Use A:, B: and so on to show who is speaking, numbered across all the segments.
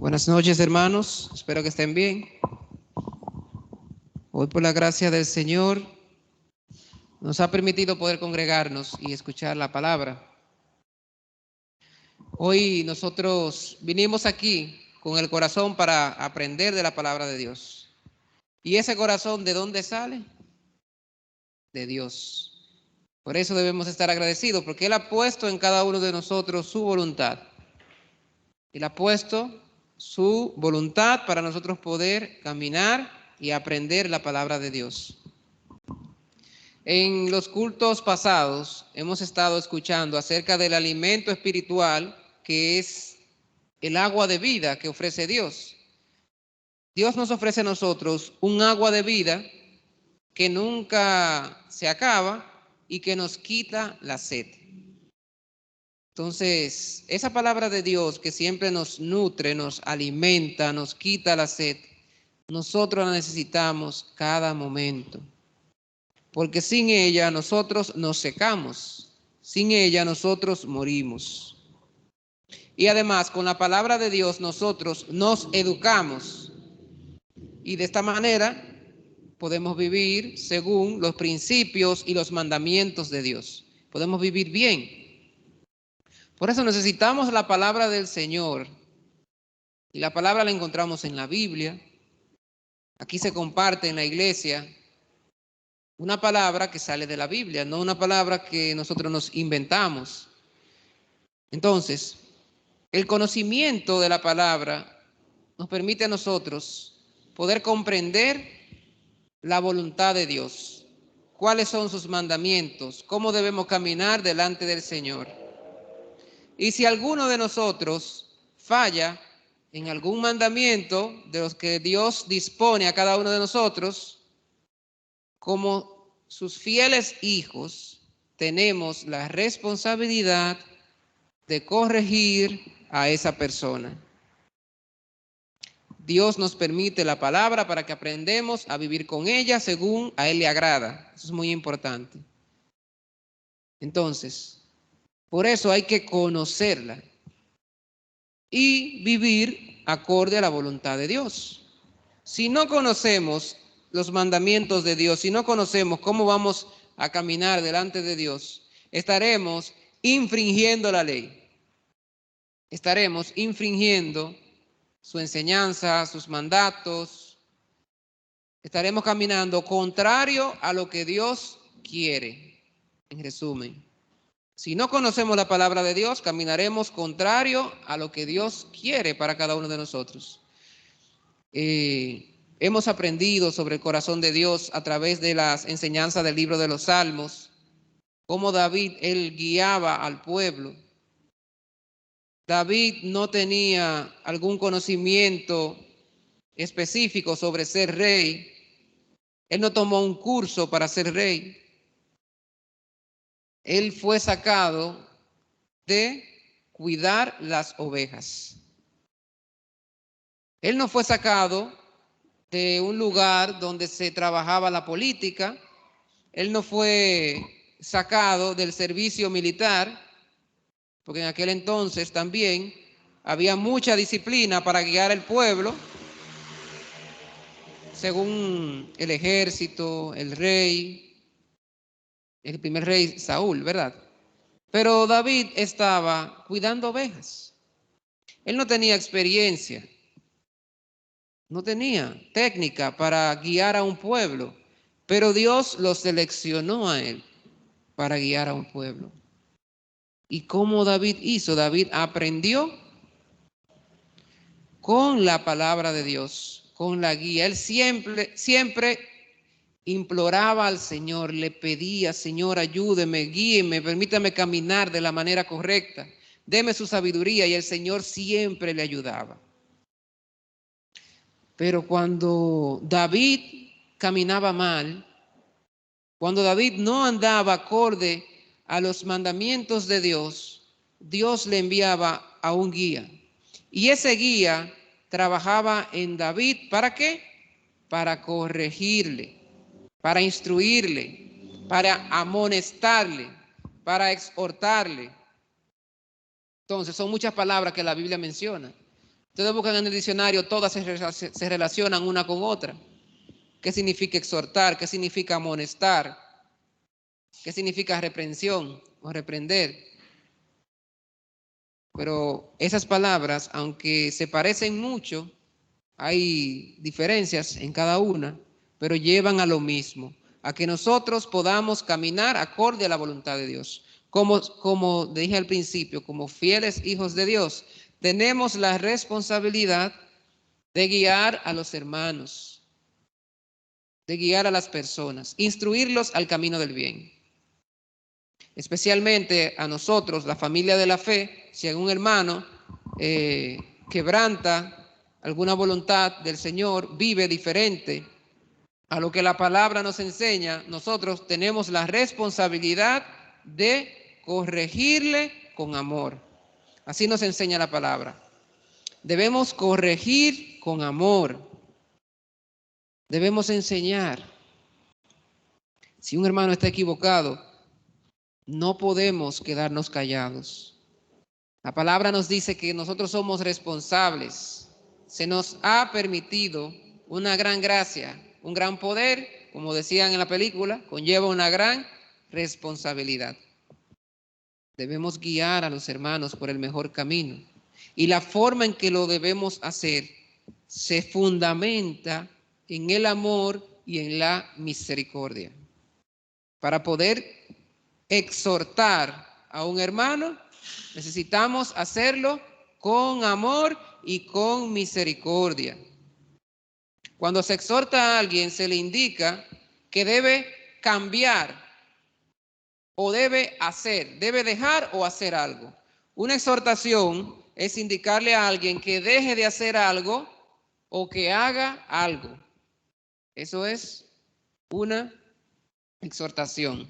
A: Buenas noches, hermanos. Espero que estén bien. Hoy, por la gracia del Señor, nos ha permitido poder congregarnos y escuchar la palabra. Hoy nosotros vinimos aquí con el corazón para aprender de la palabra de Dios. ¿Y ese corazón de dónde sale? De Dios. Por eso debemos estar agradecidos, porque Él ha puesto en cada uno de nosotros su voluntad. Él ha puesto su voluntad para nosotros poder caminar y aprender la palabra de Dios. En los cultos pasados hemos estado escuchando acerca del alimento espiritual que es el agua de vida que ofrece Dios. Dios nos ofrece a nosotros un agua de vida que nunca se acaba y que nos quita la sed. Entonces, esa palabra de Dios que siempre nos nutre, nos alimenta, nos quita la sed, nosotros la necesitamos cada momento. Porque sin ella nosotros nos secamos, sin ella nosotros morimos. Y además, con la palabra de Dios nosotros nos educamos. Y de esta manera podemos vivir según los principios y los mandamientos de Dios. Podemos vivir bien. Por eso necesitamos la palabra del Señor. Y la palabra la encontramos en la Biblia. Aquí se comparte en la iglesia una palabra que sale de la Biblia, no una palabra que nosotros nos inventamos. Entonces, el conocimiento de la palabra nos permite a nosotros poder comprender la voluntad de Dios, cuáles son sus mandamientos, cómo debemos caminar delante del Señor. Y si alguno de nosotros falla en algún mandamiento de los que Dios dispone a cada uno de nosotros, como sus fieles hijos, tenemos la responsabilidad de corregir a esa persona. Dios nos permite la palabra para que aprendamos a vivir con ella según a Él le agrada. Eso es muy importante. Entonces, por eso hay que conocerla y vivir acorde a la voluntad de Dios. Si no conocemos los mandamientos de Dios, si no conocemos cómo vamos a caminar delante de Dios, estaremos infringiendo la ley. Estaremos infringiendo su enseñanza, sus mandatos. Estaremos caminando contrario a lo que Dios quiere. En resumen, si no conocemos la palabra de Dios, caminaremos contrario a lo que Dios quiere para cada uno de nosotros. Hemos aprendido sobre el corazón de Dios a través de las enseñanzas del libro de los Salmos, cómo David, él guiaba al pueblo. David no tenía algún conocimiento específico sobre ser rey. Él no tomó un curso para ser rey. Él fue sacado de cuidar las ovejas. Él no fue sacado de un lugar donde se trabajaba la política. Él no fue sacado del servicio militar, porque en aquel entonces también había mucha disciplina para guiar al pueblo, según el ejército, el rey, el primer rey Saúl, ¿verdad? Pero David estaba cuidando ovejas. Él no tenía experiencia, no tenía técnica para guiar a un pueblo, pero Dios lo seleccionó a él para guiar a un pueblo. ¿Y cómo David hizo? David aprendió con la palabra de Dios, con la guía. Él siempre imploraba al Señor, le pedía: Señor, ayúdeme, guíeme, permítame caminar de la manera correcta, deme su sabiduría, y el Señor siempre le ayudaba. Pero cuando David caminaba mal, cuando David no andaba acorde a los mandamientos de Dios, Dios le enviaba a un guía. Y ese guía trabajaba en David, ¿para qué? Para corregirle, para instruirle, para amonestarle, para exhortarle. Entonces, son muchas palabras que la Biblia menciona. Ustedes buscan en el diccionario, todas se relacionan una con otra. ¿Qué significa exhortar? ¿Qué significa amonestar? ¿Qué significa reprensión o reprender? Pero esas palabras, aunque se parecen mucho, hay diferencias en cada una, pero llevan a lo mismo, a que nosotros podamos caminar acorde a la voluntad de Dios. Como dije al principio, como fieles hijos de Dios, tenemos la responsabilidad de guiar a los hermanos, de guiar a las personas, instruirlos al camino del bien. Especialmente a nosotros, la familia de la fe, si algún hermano quebranta alguna voluntad del Señor, vive diferente a lo que la palabra nos enseña, nosotros tenemos la responsabilidad de corregirle con amor. Así nos enseña la palabra. Debemos corregir con amor. Debemos enseñar. Si un hermano está equivocado, no podemos quedarnos callados. La palabra nos dice que nosotros somos responsables. Se nos ha permitido una gran gracia, un gran poder, como decían en la película, conlleva una gran responsabilidad. Debemos guiar a los hermanos por el mejor camino. Y la forma en que lo debemos hacer se fundamenta en el amor y en la misericordia. Para poder exhortar a un hermano, necesitamos hacerlo con amor y con misericordia. Cuando se exhorta a alguien, se le indica que debe cambiar o debe hacer, debe dejar o hacer algo. Una exhortación es indicarle a alguien que deje de hacer algo o que haga algo. Eso es una exhortación.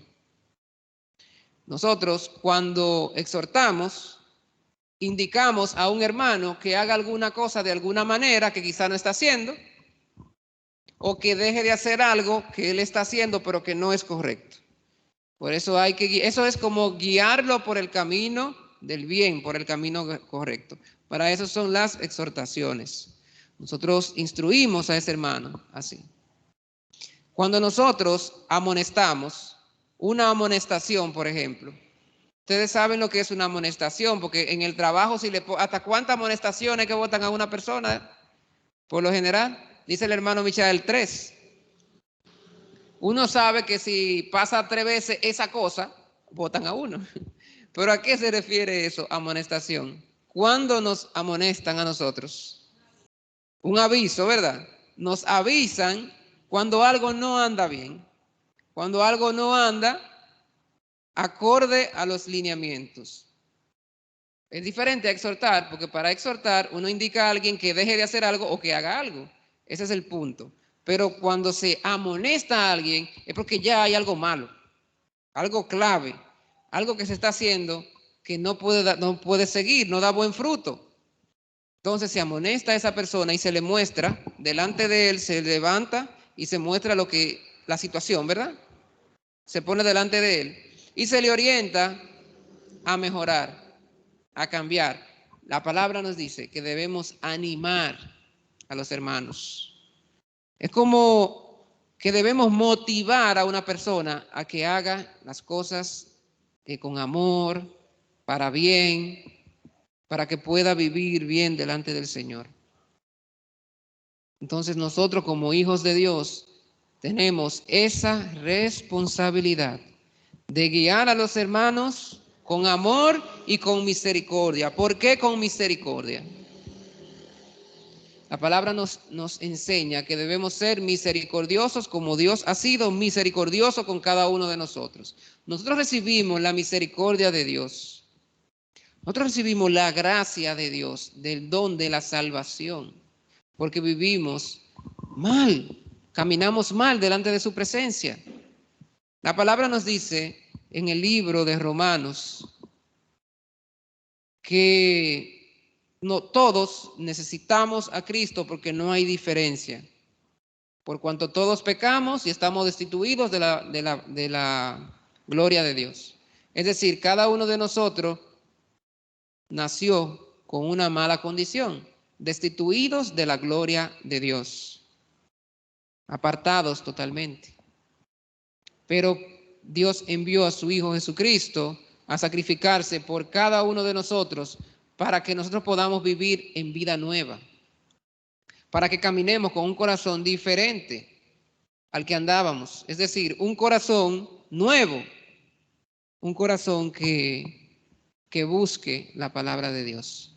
A: Nosotros, cuando exhortamos, indicamos a un hermano que haga alguna cosa de alguna manera que quizá no está haciendo, o que deje de hacer algo que él está haciendo pero que no es correcto. Por eso eso es como guiarlo por el camino del bien, por el camino correcto. Para eso son las exhortaciones. Nosotros instruimos a ese hermano así. Cuando nosotros amonestamos, una amonestación, por ejemplo, ustedes saben lo que es una amonestación, porque en el trabajo, ¿hasta cuántas amonestaciones que votan a una persona? Por lo general, dice el hermano Michael, 3. Uno sabe que si pasa 3 veces esa cosa, votan a uno. ¿Pero a qué se refiere eso, amonestación? ¿Cuándo nos amonestan a nosotros? Un aviso, ¿verdad? Nos avisan cuando algo no anda bien, cuando algo no anda acorde a los lineamientos. Es diferente a exhortar, porque para exhortar uno indica a alguien que deje de hacer algo o que haga algo. Ese es el punto. Pero cuando se amonesta a alguien es porque ya hay algo malo, algo clave, algo que se está haciendo que no puede seguir, no da buen fruto. Entonces se amonesta a esa persona y se le muestra, delante de él se levanta y se muestra la situación, ¿verdad? Se pone delante de él y se le orienta a mejorar, a cambiar. La palabra nos dice que debemos animar a los hermanos. Es como que debemos motivar a una persona a que haga las cosas con amor, para bien, para que pueda vivir bien delante del Señor. Entonces nosotros como hijos de Dios tenemos esa responsabilidad de guiar a los hermanos con amor y con misericordia. ¿Por qué con misericordia? La palabra nos enseña que debemos ser misericordiosos como Dios ha sido misericordioso con cada uno de nosotros. Nosotros recibimos la misericordia de Dios. Nosotros recibimos la gracia de Dios, del don de la salvación, porque vivimos mal, caminamos mal delante de su presencia. La palabra nos dice en el libro de Romanos que no todos necesitamos a Cristo porque no hay diferencia. Por cuanto todos pecamos y estamos destituidos de la gloria de Dios. Es decir, cada uno de nosotros nació con una mala condición. destituidos de la gloria de Dios, apartados totalmente. Pero Dios envió a su Hijo Jesucristo a sacrificarse por cada uno de nosotros para que nosotros podamos vivir en vida nueva, para que caminemos con un corazón diferente al que andábamos, es decir, un corazón nuevo, un corazón que busque la palabra de Dios.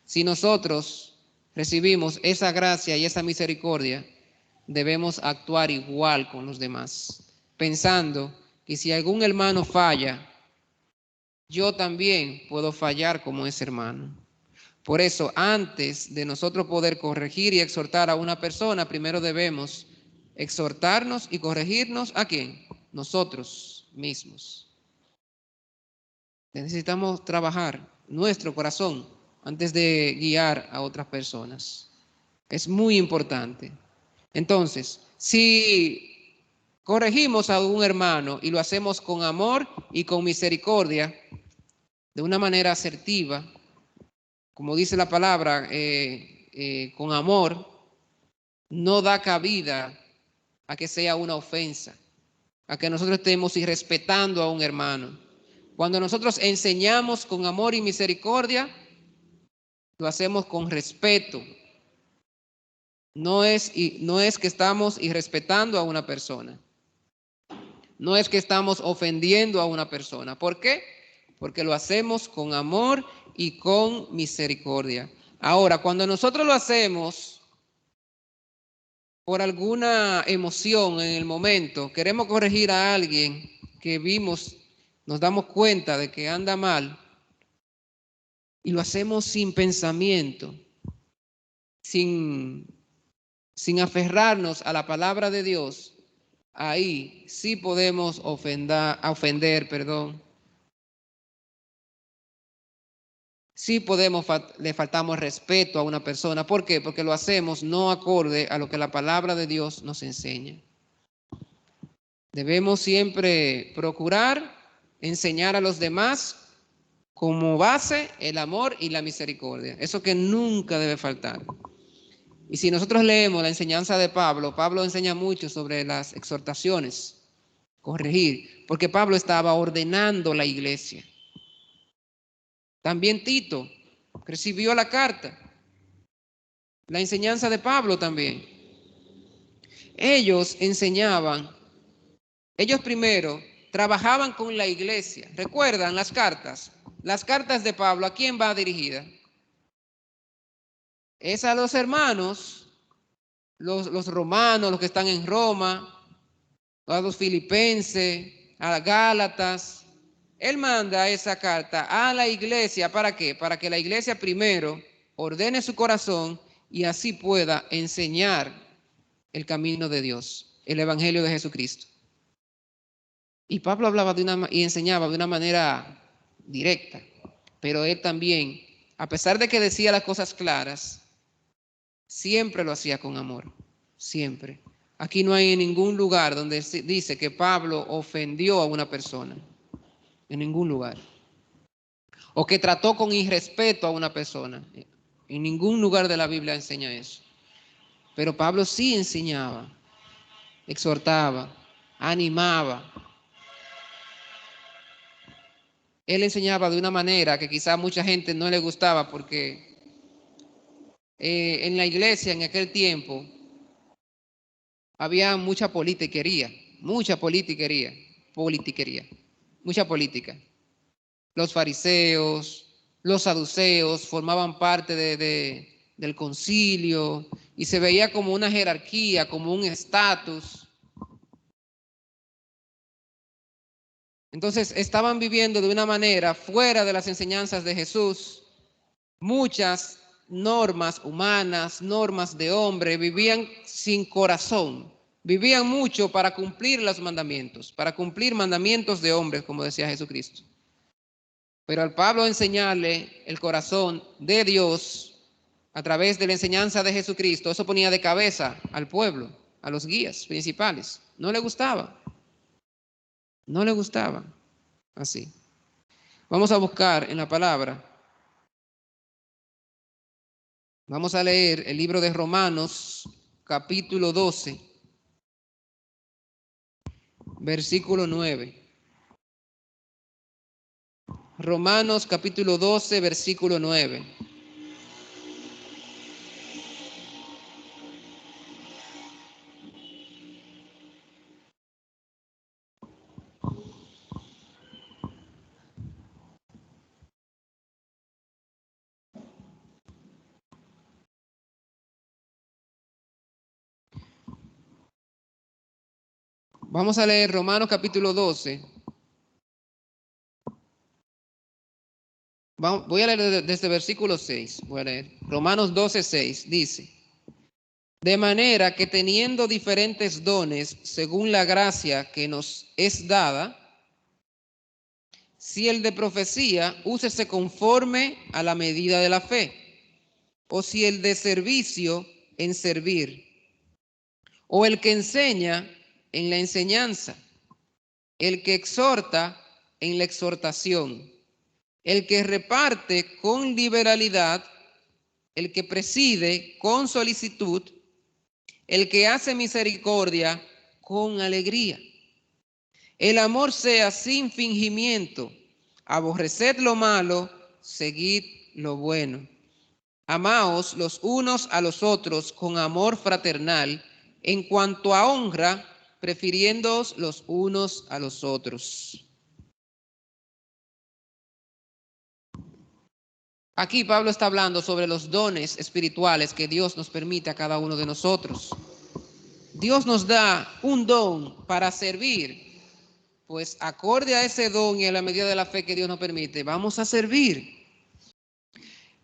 A: Si nosotros recibimos esa gracia y esa misericordia, debemos actuar igual con los demás, pensando que si algún hermano falla, yo también puedo fallar como ese hermano. Por eso, antes de nosotros poder corregir y exhortar a una persona, primero debemos exhortarnos y corregirnos ¿a quién? Nosotros mismos. Necesitamos trabajar nuestro corazón antes de guiar a otras personas. Es muy importante. Entonces, si corregimos a un hermano y lo hacemos con amor y con misericordia, de una manera asertiva, como dice la palabra, con amor, no da cabida a que sea una ofensa, a que nosotros estemos irrespetando a un hermano. Cuando nosotros enseñamos con amor y misericordia, lo hacemos con respeto. No es que estamos irrespetando a una persona. No es que estamos ofendiendo a una persona. ¿Por qué? Porque lo hacemos con amor y con misericordia. Ahora, cuando nosotros lo hacemos por alguna emoción en el momento, queremos corregir a alguien que vimos, nos damos cuenta de que anda mal, y lo hacemos sin pensamiento, sin aferrarnos a la palabra de Dios, ahí sí podemos ofender, sí podemos, le faltamos respeto a una persona. ¿Por qué? Porque lo hacemos no acorde a lo que la palabra de Dios nos enseña. Debemos siempre procurar enseñar a los demás como base el amor y la misericordia. Eso que nunca debe faltar. Y si nosotros leemos la enseñanza de Pablo, Pablo enseña mucho sobre las exhortaciones, corregir, porque Pablo estaba ordenando la iglesia. También Tito recibió la carta, la enseñanza de Pablo también. Ellos enseñaban, ellos primero trabajaban con la iglesia. ¿Recuerdan las cartas? Las cartas de Pablo, ¿a quién va dirigida? Es a los hermanos, los romanos, los que están en Roma, a los filipenses, a Gálatas. Él manda esa carta a la iglesia, ¿para qué? Para que la iglesia primero ordene su corazón y así pueda enseñar el camino de Dios, el evangelio de Jesucristo. Y Pablo hablaba y enseñaba de una manera directa, pero él también, a pesar de que decía las cosas claras, siempre lo hacía con amor, siempre. Aquí no hay ningún lugar donde dice que Pablo ofendió a una persona, en ningún lugar. O que trató con irrespeto a una persona. En ningún lugar de la Biblia enseña eso. Pero Pablo sí enseñaba, exhortaba, animaba. Él enseñaba de una manera que quizá a mucha gente no le gustaba porque en la iglesia en aquel tiempo había mucha politiquería, mucha politiquería, mucha política. Los fariseos, los saduceos formaban parte del concilio y se veía como una jerarquía, como un estatus. Entonces estaban viviendo de una manera fuera de las enseñanzas de Jesús, muchas normas humanas, normas de hombre, vivían sin corazón, vivían mucho para cumplir los mandamientos, para cumplir mandamientos de hombres, como decía Jesucristo. Pero al Pablo enseñarle el corazón de Dios a través de la enseñanza de Jesucristo, eso ponía de cabeza al pueblo, a los guías principales. No le gustaba. No le gustaba. Así. Vamos a buscar en la palabra Vamos a leer el libro de Romanos, capítulo 12, versículo 9. Romanos, capítulo 12, versículo 9. Vamos a leer Romanos capítulo 12. Voy a leer desde versículo 6. Voy a leer. Romanos 12, 6 dice: de manera que teniendo diferentes dones según la gracia que nos es dada, si el de profecía, úsese conforme a la medida de la fe, o si el de servicio, en servir, o el que enseña, en la enseñanza, el que exhorta, en la exhortación, el que reparte con liberalidad, el que preside con solicitud, el que hace misericordia con alegría. El amor sea sin fingimiento, aborreced lo malo, seguid lo bueno. Amaos los unos a los otros con amor fraternal, en cuanto a honra, prefiriéndoos los unos a los otros. Aquí Pablo está hablando sobre los dones espirituales que Dios nos permite a cada uno de nosotros. Dios nos da un don para servir, pues acorde a ese don y a la medida de la fe que Dios nos permite, vamos a servir.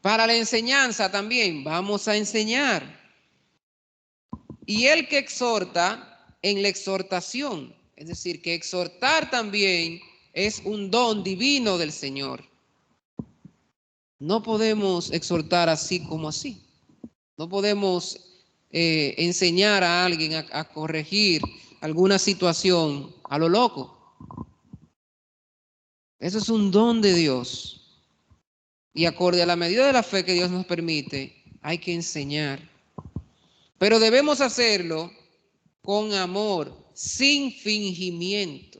A: Para la enseñanza también vamos a enseñar. Y el que exhorta, en la exhortación, es decir, que exhortar también es un don divino del Señor. No podemos exhortar así como así. No podemos enseñar a alguien a corregir alguna situación a lo loco. Eso es un don de Dios. Y acorde a la medida de la fe que Dios nos permite, hay que enseñar. Pero debemos hacerlo con amor, sin fingimiento.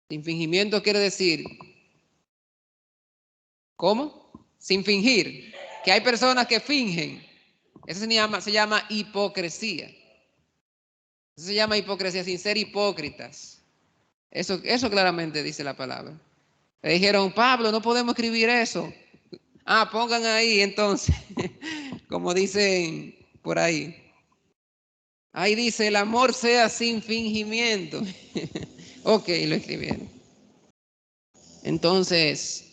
A: Sin fingimiento quiere decir, ¿cómo? Sin fingir. Que hay personas que fingen. Eso se llama hipocresía. Eso se llama hipocresía, sin ser hipócritas. Eso claramente dice la palabra. Le dijeron, Pablo, no podemos escribir eso. Ah, pongan ahí entonces, como dicen por ahí. Ahí dice, el amor sea sin fingimiento. Ok, lo escribieron. Entonces,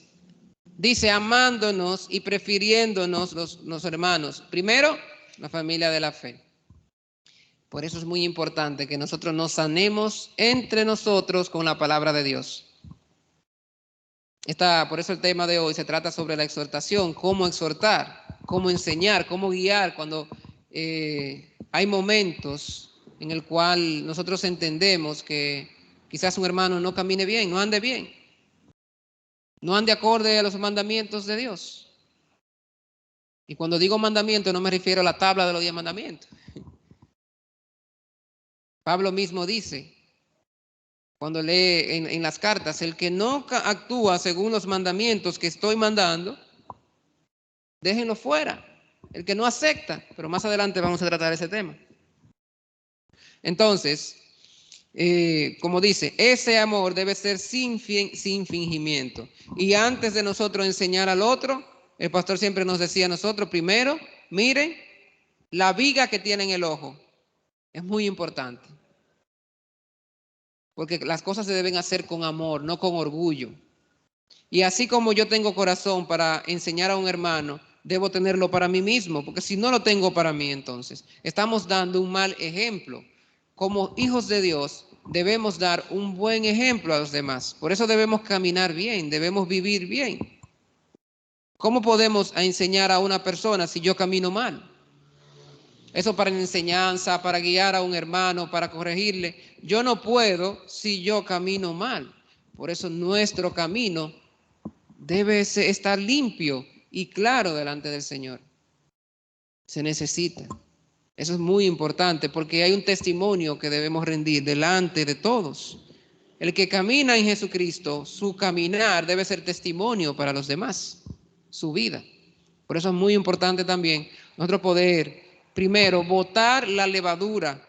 A: dice, amándonos y prefiriéndonos los hermanos. Primero, la familia de la fe. Por eso es muy importante que nosotros nos sanemos entre nosotros con la palabra de Dios. Por eso el tema de hoy se trata sobre la exhortación, cómo exhortar, cómo enseñar, cómo guiar cuando hay momentos en el cual nosotros entendemos que quizás un hermano no camine bien, no ande bien, no ande acorde a los mandamientos de Dios. Y cuando digo mandamiento no me refiero a la tabla de los 10 mandamientos. Pablo mismo dice, cuando lee en las cartas, el que no actúa según los mandamientos que estoy mandando, déjenlo fuera. El que no acepta, pero más adelante vamos a tratar ese tema. Entonces, como dice, ese amor debe ser sin fingimiento. Y antes de nosotros enseñar al otro, el pastor siempre nos decía a nosotros, primero, miren la viga que tiene en el ojo. Es muy importante. Porque las cosas se deben hacer con amor, no con orgullo. Y así como yo tengo corazón para enseñar a un hermano, debo tenerlo para mí mismo, porque si no lo tengo para mí, entonces estamos dando un mal ejemplo. Como hijos de Dios, debemos dar un buen ejemplo a los demás. Por eso debemos caminar bien, debemos vivir bien. ¿Cómo podemos enseñar a una persona si yo camino mal? Eso para enseñanza, para guiar a un hermano, para corregirle. Yo no puedo si yo camino mal. Por eso nuestro camino debe estar limpio y claro delante del Señor. Se necesita. Eso es muy importante porque hay un testimonio que debemos rendir delante de todos. El que camina en Jesucristo, su caminar debe ser testimonio para los demás, su vida. Por eso es muy importante también nosotros poder, primero, botar la levadura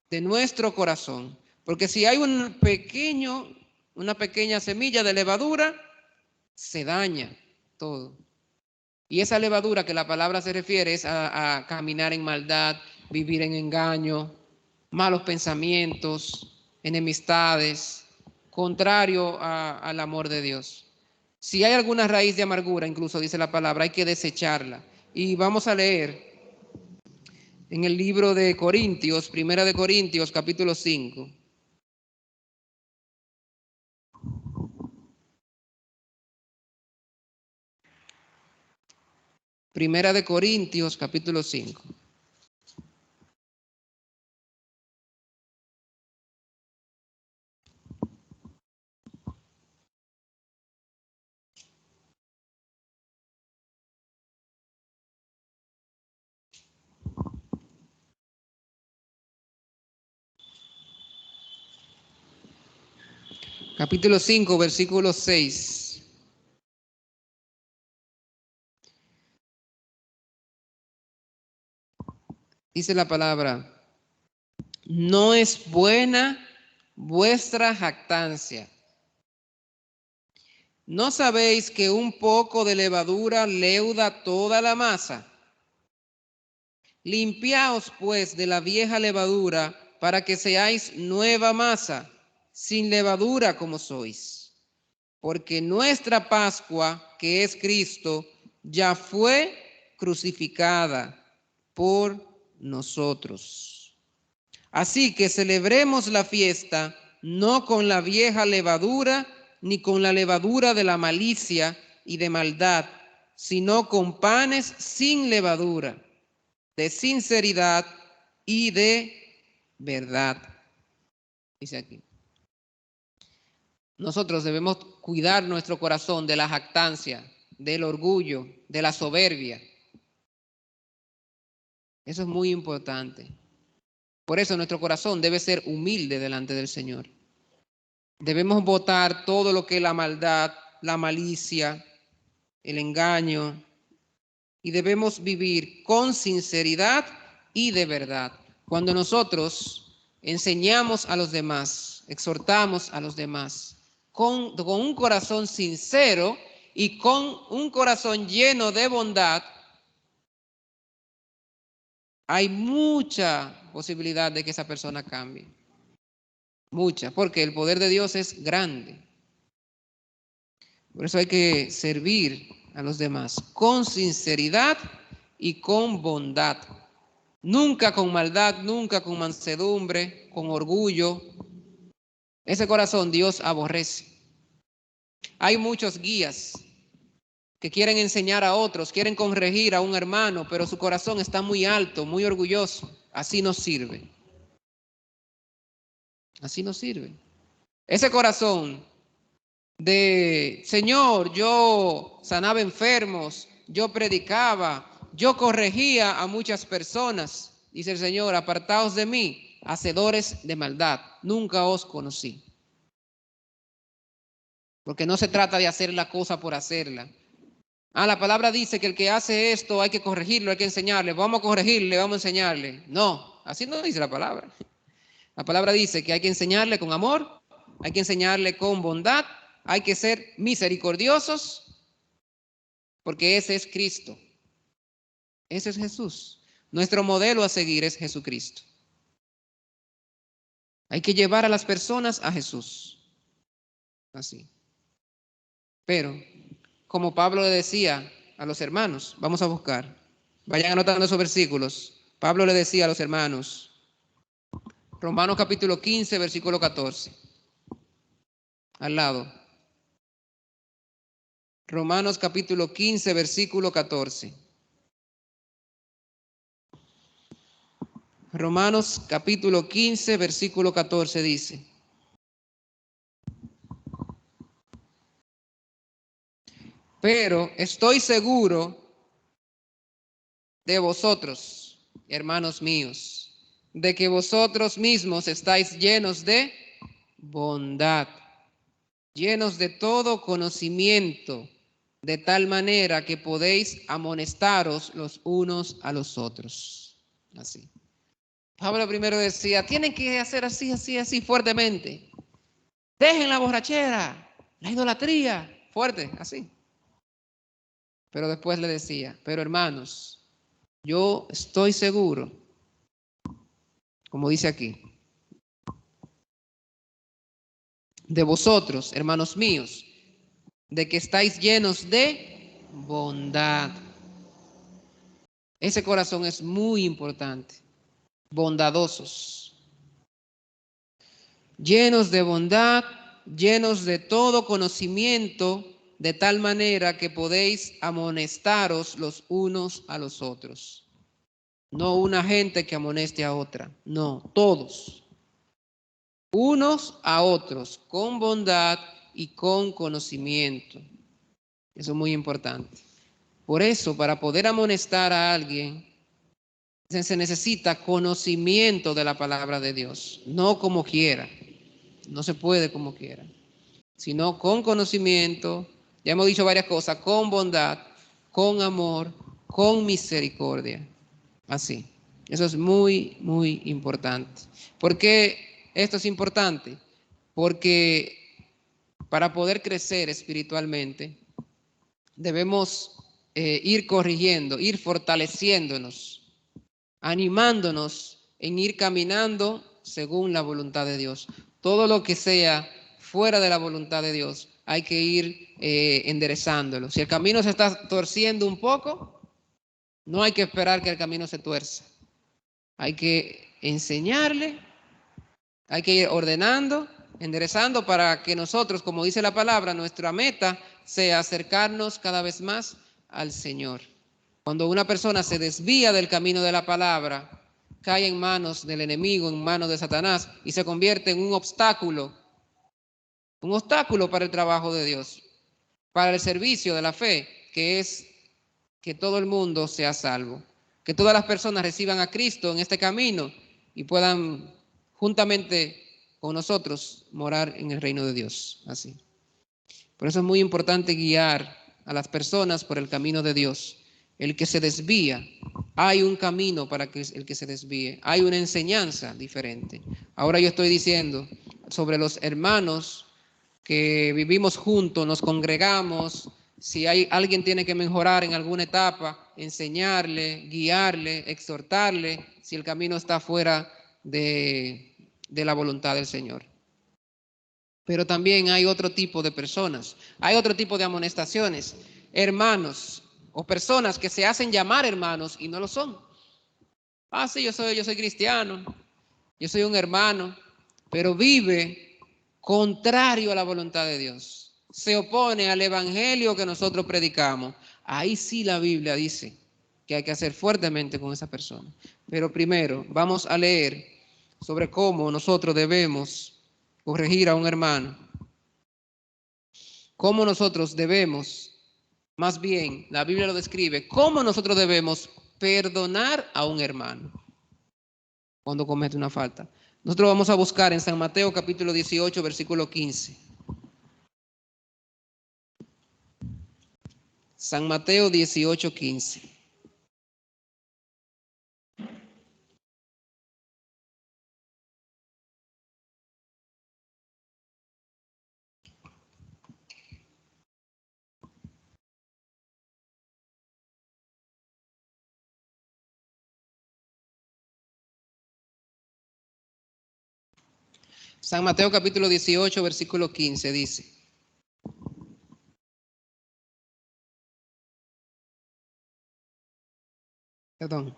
A: de nuestro corazón. Porque si hay una pequeña semilla de levadura, se daña todo. Y esa levadura que la palabra se refiere es a caminar en maldad, vivir en engaño, malos pensamientos, enemistades, contrario al amor de Dios. Si hay alguna raíz de amargura, incluso dice la palabra, hay que desecharla. Y vamos a leer en el libro de Corintios, Primera de Corintios, capítulo 5. Primera de Corintios, capítulo 5. Capítulo 5, versículo 6. Dice la palabra, no es buena vuestra jactancia. ¿No sabéis que un poco de levadura leuda toda la masa? Limpiaos pues de la vieja levadura para que seáis nueva masa, sin levadura como sois. Porque nuestra Pascua, que es Cristo, ya fue crucificada por nosotros. Así que celebremos la fiesta no con la vieja levadura, ni con la levadura de la malicia y de maldad, sino con panes sin levadura, de sinceridad y de verdad. Dice aquí. Nosotros debemos cuidar nuestro corazón de la jactancia, del orgullo, de la soberbia. Eso es muy importante. Por eso nuestro corazón debe ser humilde delante del Señor. Debemos botar todo lo que es la maldad, la malicia, el engaño, y debemos vivir con sinceridad y de verdad. Cuando nosotros enseñamos a los demás, exhortamos a los demás, con un corazón sincero y con un corazón lleno de bondad, hay mucha posibilidad de que esa persona cambie. Mucha, porque el poder de Dios es grande. Por eso hay que servir a los demás con sinceridad y con bondad. Nunca con maldad, nunca con mansedumbre, con orgullo. Ese corazón Dios aborrece. Hay muchos guías que quieren enseñar a otros, quieren corregir a un hermano, pero su corazón está muy alto, muy orgulloso. Así no sirve. Así no sirve. Ese corazón de, Señor, yo sanaba enfermos, yo predicaba, yo corregía a muchas personas. Dice el Señor, apartaos de mí, hacedores de maldad. Nunca os conocí. Porque no se trata de hacer la cosa por hacerla. La palabra dice que el que hace esto hay que corregirlo, hay que enseñarle. Vamos a corregirle, vamos a enseñarle. No, así no dice la palabra. La palabra dice que hay que enseñarle con amor, hay que enseñarle con bondad, hay que ser misericordiosos, porque ese es Cristo. Ese es Jesús. Nuestro modelo a seguir es Jesucristo. Hay que llevar a las personas a Jesús. Así. Pero, como Pablo le decía a los hermanos, vamos a buscar. Vayan anotando esos versículos. Pablo le decía a los hermanos, Romanos capítulo 15, versículo 14. Al lado. Romanos capítulo 15, versículo 14. Romanos capítulo 15, versículo 14 dice, pero estoy seguro de vosotros, hermanos míos, de que vosotros mismos estáis llenos de bondad, llenos de todo conocimiento, de tal manera que podéis amonestaros los unos a los otros. Así. Pablo primero decía, tienen que hacer así, así, así, fuertemente. Dejen la borrachera, la idolatría, fuerte, así. Pero después le decía, pero hermanos, yo estoy seguro, como dice aquí, de vosotros, hermanos míos, de que estáis llenos de bondad. Ese corazón es muy importante, bondadosos, llenos de bondad, llenos de todo conocimiento, de tal manera que podéis amonestaros los unos a los otros. No una gente que amoneste a otra, no, todos. Unos a otros, con bondad y con conocimiento. Eso es muy importante. Por eso, para poder amonestar a alguien, se necesita conocimiento de la palabra de Dios, no como quiera. No se puede como quiera, sino con conocimiento, ya hemos dicho varias cosas, con bondad, con amor, con misericordia. Así. Eso es muy, muy importante. ¿Por qué esto es importante? Porque para poder crecer espiritualmente, debemos ir corrigiendo, ir fortaleciéndonos, animándonos en ir caminando según la voluntad de Dios. Todo lo que sea fuera de la voluntad de Dios, hay que ir enderezándolo. Si el camino se está torciendo un poco, no hay que esperar que el camino se tuerza. Hay que enseñarle, hay que ir ordenando, enderezando para que nosotros, como dice la palabra, nuestra meta sea acercarnos cada vez más al Señor. Cuando una persona se desvía del camino de la palabra, cae en manos del enemigo, en manos de Satanás y se convierte en un obstáculo para el trabajo de Dios, para el servicio de la fe, que es que todo el mundo sea salvo, que todas las personas reciban a Cristo en este camino y puedan juntamente con nosotros morar en el reino de Dios. Así. Por eso es muy importante guiar a las personas por el camino de Dios. El que se desvía, hay un camino para que el que se desvíe, hay una enseñanza diferente. Ahora yo estoy diciendo sobre los hermanos que vivimos juntos, nos congregamos, si hay alguien tiene que mejorar en alguna etapa, enseñarle, guiarle, exhortarle, si el camino está fuera de la voluntad del Señor. Pero también hay otro tipo de personas, hay otro tipo de amonestaciones, hermanos o personas que se hacen llamar hermanos y no lo son. Ah, sí, yo soy cristiano, yo soy un hermano, pero vive contrario a la voluntad de Dios. Se opone al evangelio que nosotros predicamos. Ahí sí la Biblia dice que hay que hacer fuertemente con esa persona. Pero primero vamos a leer sobre cómo nosotros debemos corregir a un hermano. Cómo nosotros debemos, más bien, la Biblia lo describe, cómo nosotros debemos perdonar a un hermano cuando comete una falta. Nosotros vamos a buscar en San Mateo capítulo 18, versículo 15. San Mateo 18, 15. San Mateo capítulo 18, versículo 15 dice. Perdón.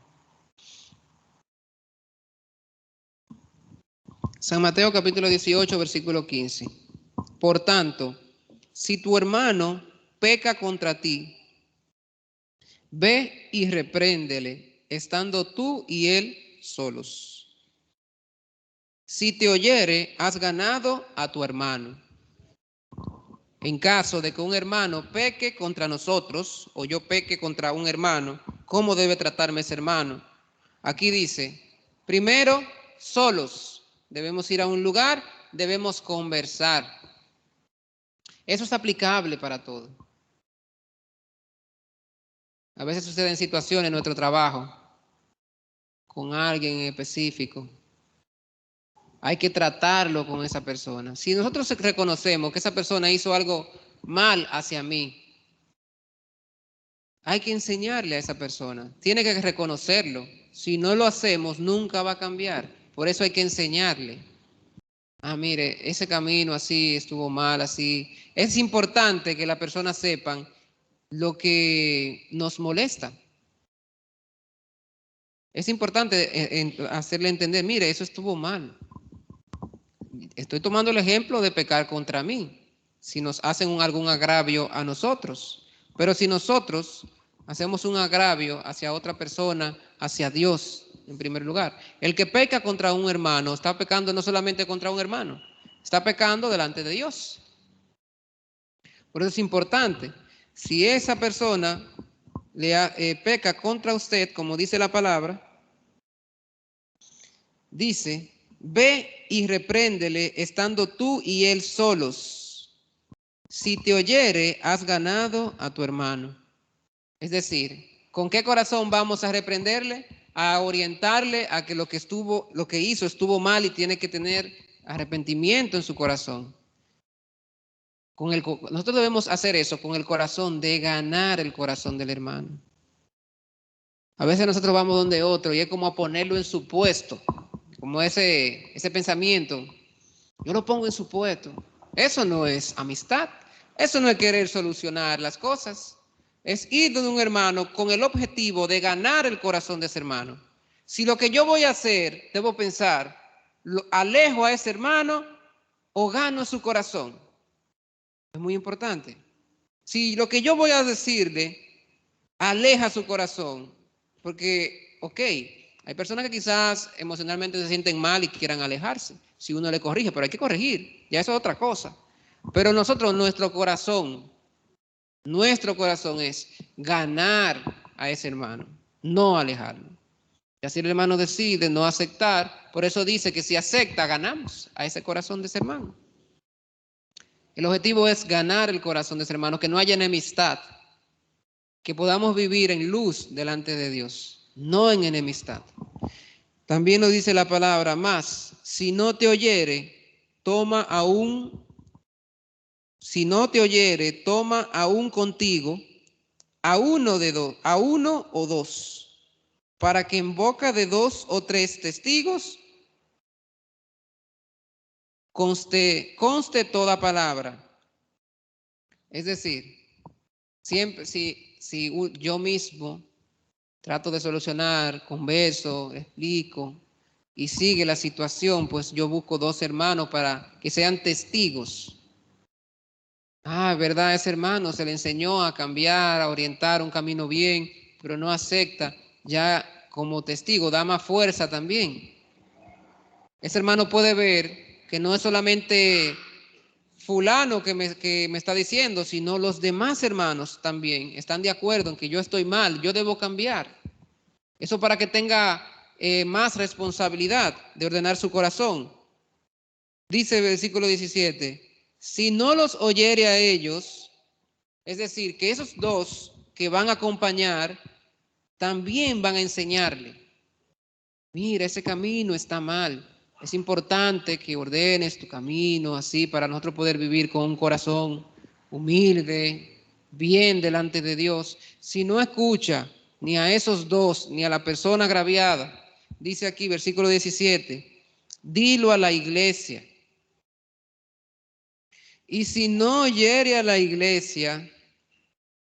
A: San Mateo capítulo 18, versículo 15. Por tanto, si tu hermano peca contra ti, ve y repréndele, estando tú y él solos. Si te oyere, has ganado a tu hermano. En caso de que un hermano peque contra nosotros, o yo peque contra un hermano, ¿Cómo debe tratarme ese hermano? Aquí dice, primero, solos. Debemos ir a un lugar, debemos conversar. Eso es aplicable para todo. A veces suceden situaciones en nuestro trabajo con alguien en específico. Hay que tratarlo con esa persona. Si nosotros reconocemos que esa persona hizo algo mal hacia mí, hay que enseñarle a esa persona. Tiene que reconocerlo. Si no lo hacemos, nunca va a cambiar. Por eso hay que enseñarle. Ah, mire, ese camino así estuvo mal, así. Es importante que la persona sepan lo que nos molesta. Es importante hacerle entender, mire, eso estuvo mal. Estoy tomando el ejemplo de pecar contra mí, si nos hacen algún agravio a nosotros. Pero si nosotros hacemos un agravio hacia otra persona, hacia Dios, en primer lugar. El que peca contra un hermano está pecando no solamente contra un hermano, está pecando delante de Dios. Por eso es importante, si esa persona peca contra usted, como dice la palabra, dice, ve y repréndele estando tú y él solos. Si te oyere, has ganado a tu hermano. Es decir, ¿con qué corazón vamos a reprenderle? A orientarle a que lo que hizo estuvo mal y tiene que tener arrepentimiento en su corazón. Nosotros debemos hacer eso con el corazón, de ganar el corazón del hermano. A veces nosotros vamos donde otro y es como a ponerlo en su puesto, como ese pensamiento. Yo lo pongo en su puesto. Eso no es amistad. Eso no es querer solucionar las cosas. Es ir de un hermano con el objetivo de ganar el corazón de ese hermano. Si lo que yo voy a hacer, debo pensar, alejo a ese hermano o gano su corazón. Es muy importante. Si lo que yo voy a decirle aleja su corazón, porque, ok, hay personas que quizás emocionalmente se sienten mal y quieran alejarse, si uno le corrige, pero hay que corregir, ya eso es otra cosa. Pero nosotros, nuestro corazón es ganar a ese hermano, no alejarlo. Y así el hermano decide no aceptar, por eso dice que si acepta, ganamos a ese corazón de ese hermano. El objetivo es ganar el corazón de ese hermano, que no haya enemistad, que podamos vivir en luz delante de Dios, no en enemistad. También nos dice la palabra más, si no te oyere, toma aún contigo a uno o dos, para que en boca de 2 o 3 testigos conste toda palabra. Es decir, siempre si yo mismo trato de solucionar, converso, explico y sigue la situación, pues yo busco 2 hermanos para que sean testigos. Ah, verdad, ese hermano se le enseñó a cambiar, a orientar un camino bien, pero no acepta. Ya como testigo da más fuerza también. Ese hermano puede ver que no es solamente fulano que me está diciendo, sino los demás hermanos también están de acuerdo en que yo estoy mal, yo debo cambiar. Eso para que tenga más responsabilidad de ordenar su corazón. Dice el versículo 17, si no los oyere a ellos, es decir, que esos 2 que van a acompañar también van a enseñarle. Mira, ese camino está mal. Es importante que ordenes tu camino así para nosotros poder vivir con un corazón humilde, bien delante de Dios. Si no escucha ni a esos 2, ni a la persona agraviada, dice aquí versículo 17, dilo a la iglesia. Y si no oyere a la iglesia,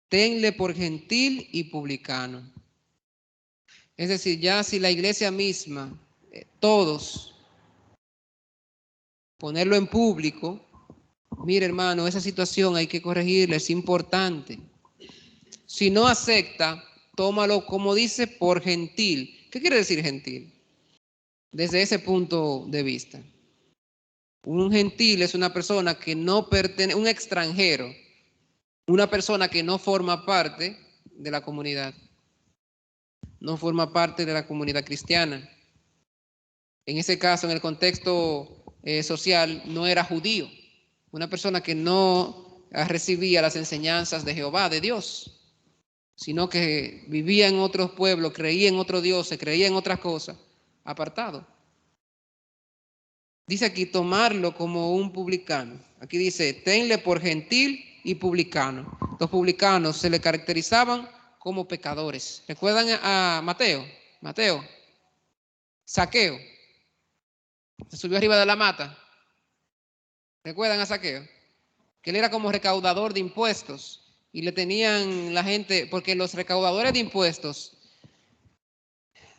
A: tenle por gentil y publicano. Es decir, ya si la iglesia misma, todos, ponerlo en público, mire hermano, esa situación hay que corregirla, es importante. Si no acepta, tómalo como dice por gentil. ¿Qué quiere decir gentil? Desde ese punto de vista. Un gentil es una persona que no pertenece, un extranjero, una persona que no forma parte de la comunidad. no forma parte de la comunidad cristiana. En ese caso, en el contexto social, no era judío, una persona que no recibía las enseñanzas de Jehová, de Dios, sino que vivía en otros pueblos, creía en otro Dios, se creía en otras cosas, apartado. Dice aquí, tomarlo como un publicano. Aquí dice, tenle por gentil y publicano. Los publicanos se le caracterizaban como pecadores. ¿Recuerdan a Mateo? Mateo, Zaqueo, se subió arriba de la mata. ¿Recuerdan a Zaqueo? Que él era como recaudador de impuestos y le tenían la gente, porque los recaudadores de impuestos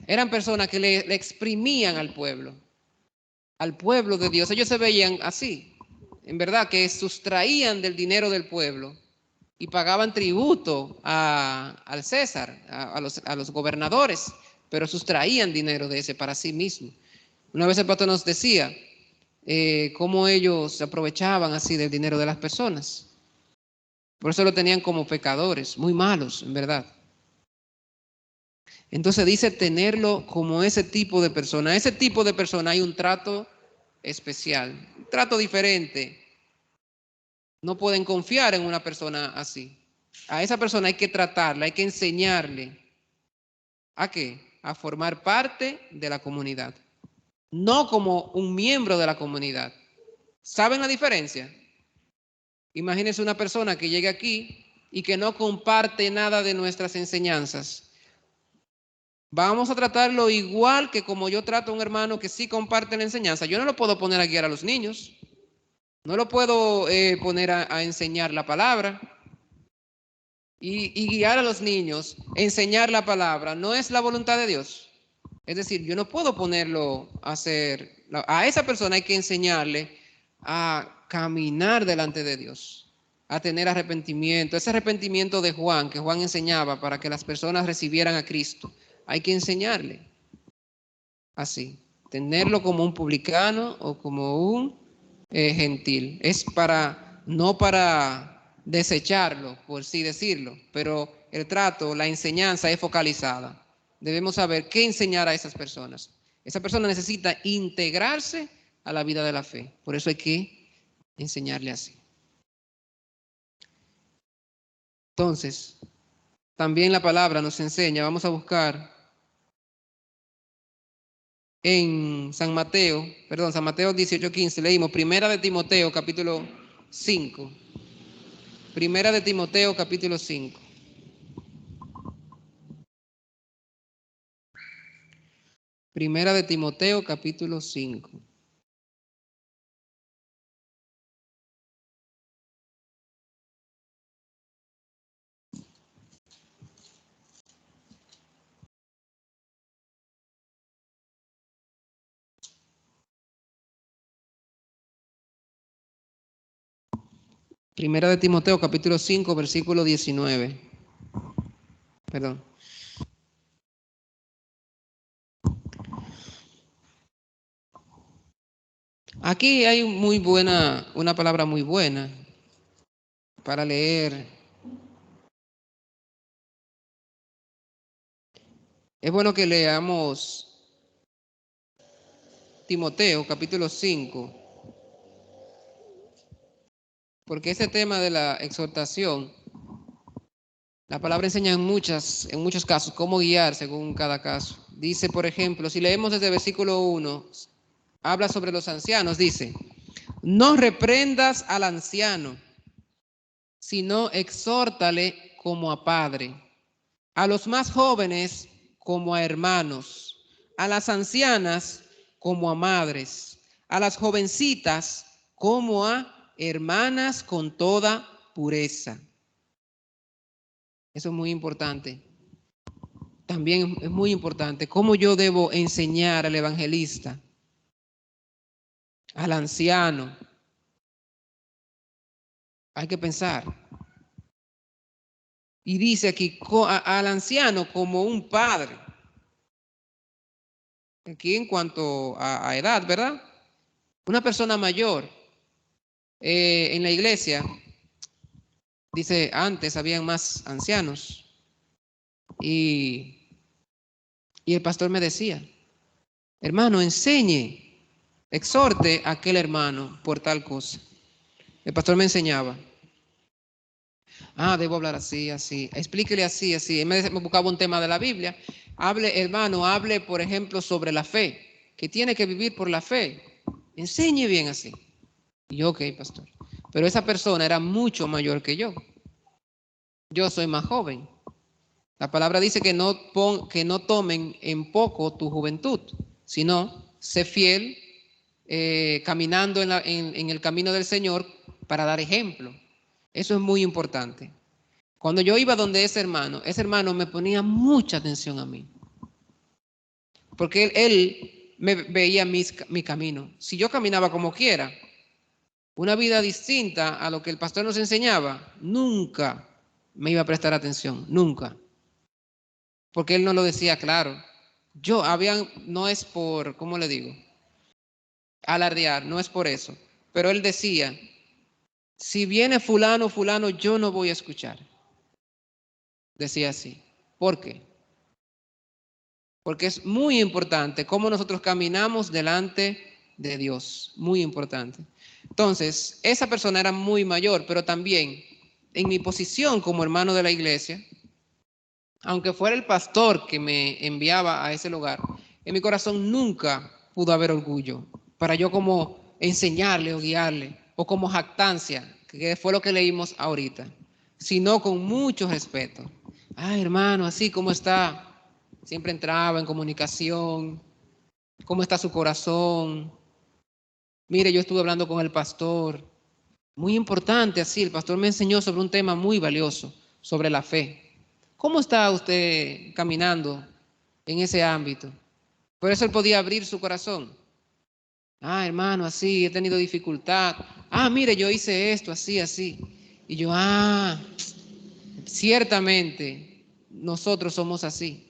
A: eran personas que le exprimían al pueblo de Dios. Ellos se veían así, en verdad, que sustraían del dinero del pueblo y pagaban tributo al César, a los gobernadores, pero sustraían dinero de ese para sí mismo. Una vez el pastor nos decía cómo ellos se aprovechaban así del dinero de las personas. Por eso lo tenían como pecadores, muy malos, en verdad. Entonces dice tenerlo como ese tipo de persona. A ese tipo de persona hay un trato especial, un trato diferente. No pueden confiar en una persona así. A esa persona hay que tratarla, hay que enseñarle. ¿A qué? A formar parte de la comunidad. No como un miembro de la comunidad. ¿Saben la diferencia? Imagínense una persona que llegue aquí y que no comparte nada de nuestras enseñanzas. Vamos a tratarlo igual que como yo trato a un hermano que sí comparte la enseñanza. Yo no lo puedo poner a guiar a los niños. No lo puedo poner a enseñar la palabra. Y guiar a los niños, enseñar la palabra, no es la voluntad de Dios. Es decir, yo no puedo ponerlo a hacer. A esa persona hay que enseñarle a caminar delante de Dios, a tener arrepentimiento. Ese arrepentimiento de Juan, que Juan enseñaba para que las personas recibieran a Cristo, hay que enseñarle así. Tenerlo como un publicano o como un gentil. Es no para desecharlo, por así decirlo, pero el trato, la enseñanza es focalizada. Debemos saber qué enseñar a esas personas. Esa persona necesita integrarse a la vida de la fe. Por eso hay que enseñarle así. Entonces, también la palabra nos enseña, vamos a buscar en San Mateo 18:15, leímos Primera de Timoteo capítulo 5. Primera de Timoteo capítulo 5. Primera de Timoteo capítulo 5. Primera de Timoteo capítulo 5 versículo 19. Perdón. Aquí hay una palabra muy buena para leer. Es bueno que leamos Timoteo capítulo 5, porque ese tema de la exhortación, la palabra enseña en muchos casos cómo guiar según cada caso. Dice, por ejemplo, si leemos desde el versículo 1, habla sobre los ancianos, dice, no reprendas al anciano, sino exhórtale como a padre, a los más jóvenes como a hermanos, a las ancianas como a madres, a las jovencitas como a hermanas con toda pureza. Eso es muy importante. También es muy importante cómo yo debo enseñar al evangelista, al anciano. Hay que pensar. Y dice aquí al anciano como un padre. Aquí en cuanto a edad, ¿verdad? Una persona mayor en la iglesia, dice, antes habían más ancianos y Y el pastor me decía, hermano, enseñe, exhorte a aquel hermano por tal cosa. El pastor me enseñaba. Debo hablar así, así. Explíquele así, así. Él me buscaba un tema de la Biblia. Hable, hermano, hable, por ejemplo, sobre la fe, que tiene que vivir por la fe. Enseñe bien así. Y yo, ok, pastor. Pero esa persona era mucho mayor que yo. Yo soy más joven. La palabra dice que no tomen en poco tu juventud, sino sé fiel caminando en el camino del Señor para dar ejemplo. Eso es muy importante. Cuando yo iba donde ese hermano me ponía mucha atención a mí. Porque él me veía mi camino. Si yo caminaba como quiera, una vida distinta a lo que el pastor nos enseñaba, nunca me iba a prestar atención, nunca. Porque él no lo decía claro. No es por, ¿cómo le digo? Alardear, no es por eso. Pero él decía, si viene fulano, yo no voy a escuchar. Decía así. ¿Por qué? Porque es muy importante cómo nosotros caminamos delante de Dios. Muy importante. Entonces, esa persona era muy mayor, pero también en mi posición como hermano de la iglesia, aunque fuera el pastor que me enviaba a ese lugar, en mi corazón nunca pudo haber orgullo para yo como enseñarle o guiarle, o como jactancia, que fue lo que leímos ahorita, sino con mucho respeto. Hermano, así como está. Siempre entraba en comunicación. ¿Cómo está su corazón? Mire, yo estuve hablando con el pastor. Muy importante así, el pastor me enseñó sobre un tema muy valioso, sobre la fe. ¿Cómo está usted caminando en ese ámbito? Por eso él podía abrir su corazón. Hermano, así, he tenido dificultad. Mire, yo hice esto, así, así. Y yo, ciertamente, nosotros somos así.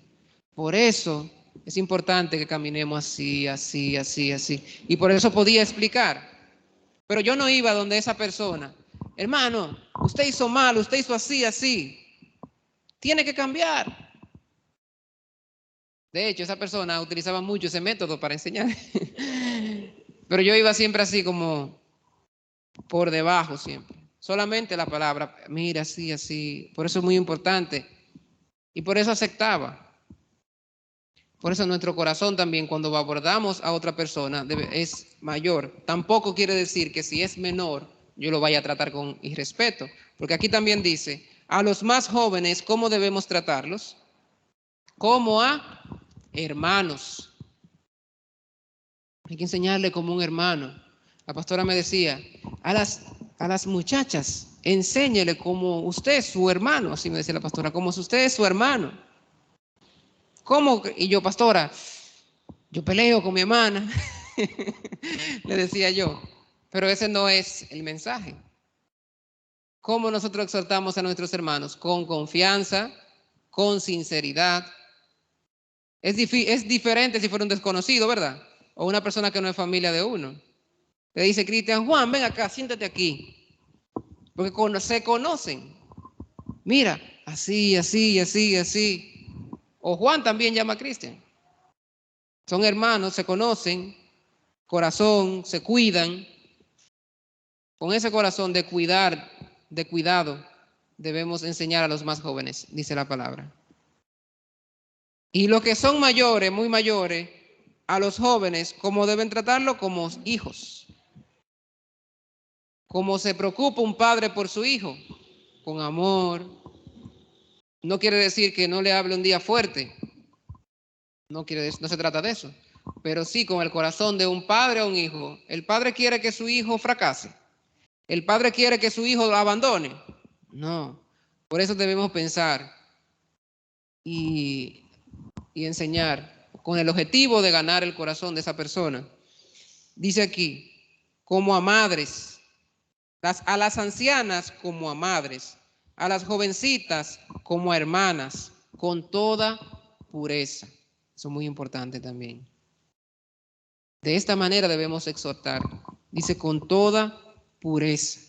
A: Por eso es importante que caminemos así, así, así, así. Y por eso podía explicar. Pero yo no iba donde esa persona. Hermano, usted hizo mal, usted hizo así, así. Tiene que cambiar. De hecho, esa persona utilizaba mucho ese método para enseñar. Pero yo iba siempre así como por debajo siempre. Solamente la palabra, mira, así, así. Por eso es muy importante. Y por eso aceptaba. Por eso nuestro corazón también, cuando abordamos a otra persona, es mayor. Tampoco quiere decir que si es menor, yo lo vaya a tratar con irrespeto. Porque aquí también dice, a los más jóvenes, ¿cómo debemos tratarlos? Como a hermanos. Hay que enseñarle como un hermano. La pastora me decía, a las muchachas, enséñele como usted es su hermano. Así me decía la pastora, como si usted es su hermano. ¿Cómo? Y yo, pastora, yo peleo con mi hermana. Le decía yo. Pero ese no es el mensaje. ¿Cómo nosotros exhortamos a nuestros hermanos? Con confianza, con sinceridad. Es diferente si fuera un desconocido, ¿verdad? O una persona que no es familia de uno. Le dice Cristian, Juan, ven acá, siéntate aquí. Porque se conocen. Mira, así, así, así, así. O Juan también llama a Cristian. Son hermanos, se conocen, corazón, se cuidan. Con ese corazón de cuidado, debemos enseñar a los más jóvenes, dice la palabra. Y los que son mayores, muy mayores, a los jóvenes, ¿cómo deben tratarlo? Como hijos. Como se preocupa un padre por su hijo, con amor. No quiere decir que no le hable un día fuerte. No se trata de eso. Pero sí con el corazón de un padre a un hijo. El padre quiere que su hijo fracase. El padre quiere que su hijo lo abandone. No. Por eso debemos pensar y enseñar con el objetivo de ganar el corazón de esa persona. Dice aquí, como a madres, a las ancianas como a madres, a las jovencitas como a hermanas, con toda pureza. Eso es muy importante también. De esta manera debemos exhortar. Dice con toda pureza.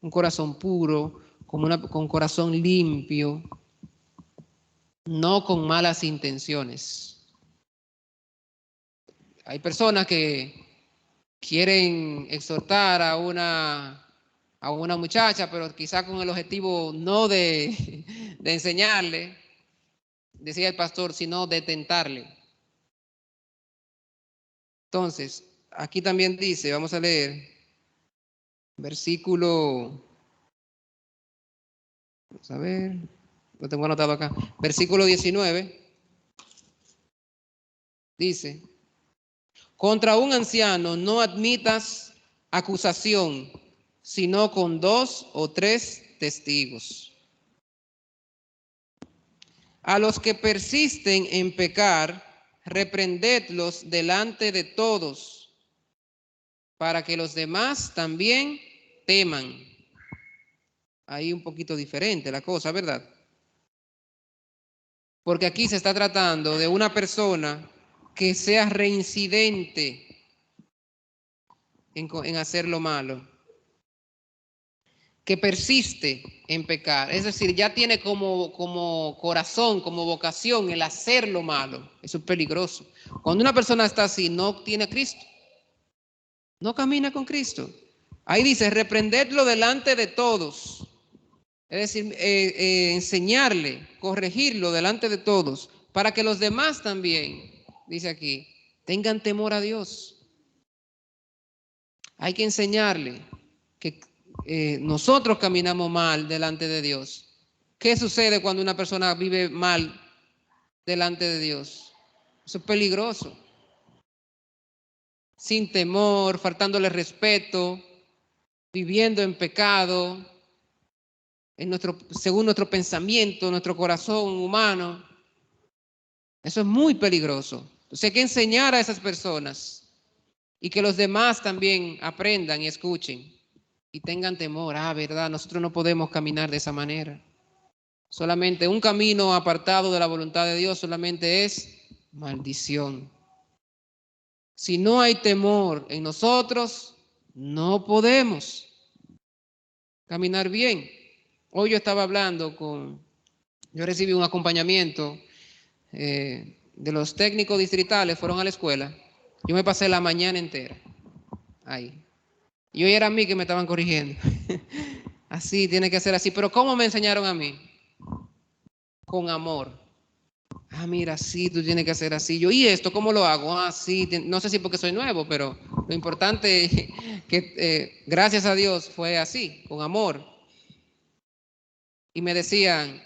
A: Un corazón puro, con corazón limpio, no con malas intenciones. Hay personas que quieren exhortar a una muchacha, pero quizá con el objetivo no de enseñarle, decía el pastor, sino de tentarle. Entonces, aquí también dice, vamos a leer, versículo, vamos a ver, lo tengo anotado acá, versículo 19, dice, contra un anciano no admitas acusación, sino con 2 o 3 testigos. A los que persisten en pecar, reprendedlos delante de todos, para que los demás también teman. Ahí un poquito diferente la cosa, ¿verdad? Porque aquí se está tratando de una persona que sea reincidente en hacer lo malo, que persiste en pecar, es decir, ya tiene como corazón, como vocación el hacer lo malo. Eso es peligroso. Cuando una persona está así, no tiene a Cristo, no camina con Cristo. Ahí dice, reprendedlo delante de todos, es decir, enseñarle, corregirlo delante de todos, para que los demás también, dice aquí, tengan temor a Dios. Hay que enseñarle que nosotros caminamos mal delante de Dios. ¿Qué sucede cuando una persona vive mal delante de Dios? Eso es peligroso. Sin temor, faltándole respeto, viviendo en pecado, según nuestro pensamiento, nuestro corazón humano. Eso es muy peligroso. Entonces hay que enseñar a esas personas y que los demás también aprendan y escuchen y tengan temor. ¿Verdad? Nosotros no podemos caminar de esa manera. Solamente un camino apartado de la voluntad de Dios solamente es maldición. Si no hay temor en nosotros, no podemos caminar bien. Hoy yo estaba hablando yo recibí un acompañamiento de los técnicos distritales, fueron a la escuela. Yo me pasé la mañana entera ahí. Y hoy era a mí que me estaban corrigiendo. Así, tiene que ser así. Pero ¿cómo me enseñaron a mí? Con amor. Mira, sí, tú tienes que hacer así. Yo, ¿y esto cómo lo hago? Sí, no sé si porque soy nuevo, pero lo importante es que gracias a Dios fue así, con amor. Y me decían,